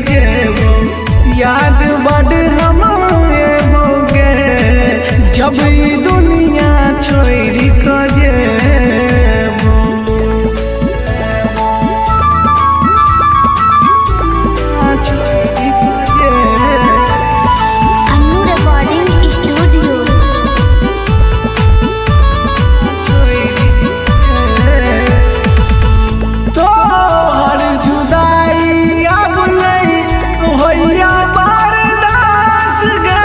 जेबो याद बड़ हम एबोगे जब ई दुनिया छोड़ के जेबो। Annu recording studio. तोहर जुदाई अब नहीं होइया बर्दाश्त गे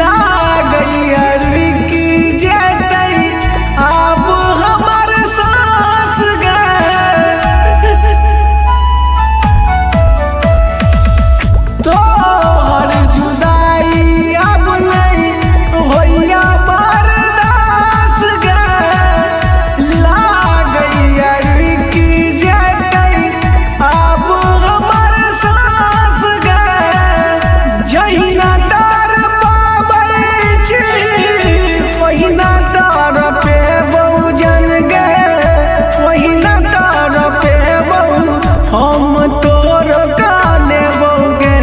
लागैया रुकि जेतै अब हमर सांस गे। तोहर जुदाई अब नहीं होइया बर्दाश्त गे लागैया रुकि जेतै अब हमर सांस गे। जहिना डर पाबै छी ओहिना डर पेबौ जन गे ओहिना डर पेबौ हम तोर काने बोगे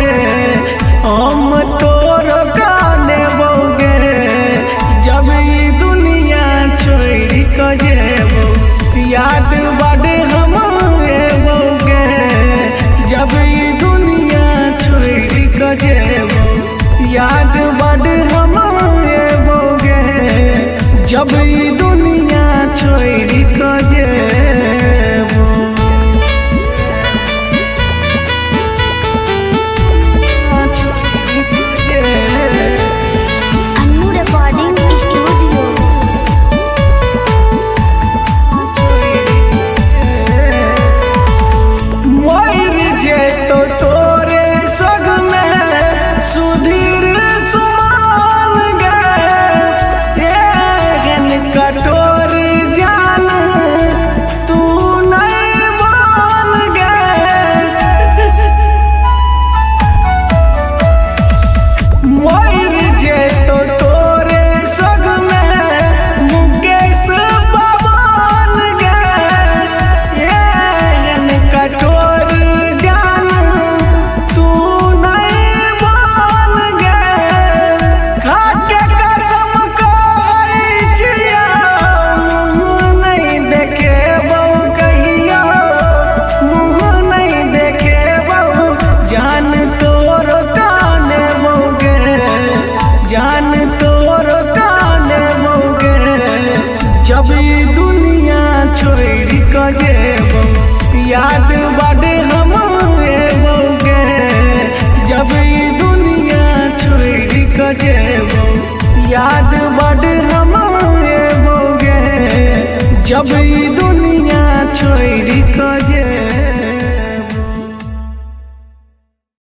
हम तोर काने बोगे जब ई दुनिया छोड़ के जेबो याद बड़ हम एबोगे जब ई दुनिया छोड़ के जेबो याद बड़ हम एबोगे जब ई दुनिया छोड़ के जेबो। Annu recording studio. मोर जेतो तोरे सग में सुधीर सुमान गे एहन कठोर जान तू नहीं मान गे। मोर जेतो तोरे सग में मुकेश पवन गे एहन कठोर जान तू नहीं मान गे। खाके कसम कहै छिया मुँह नहीं देखेबौ कहियो मुँह नहीं देखेबौ जान तोर काने बोगे जान तोर काने बोगे जब ई दुनिया छोड़ के जेबो याद बड़ हम एबोगे जब ई दुनिया छोड़ के जेबो याद बड़ हम एबोगे जब ई दुनिया छोड़ के जेबो।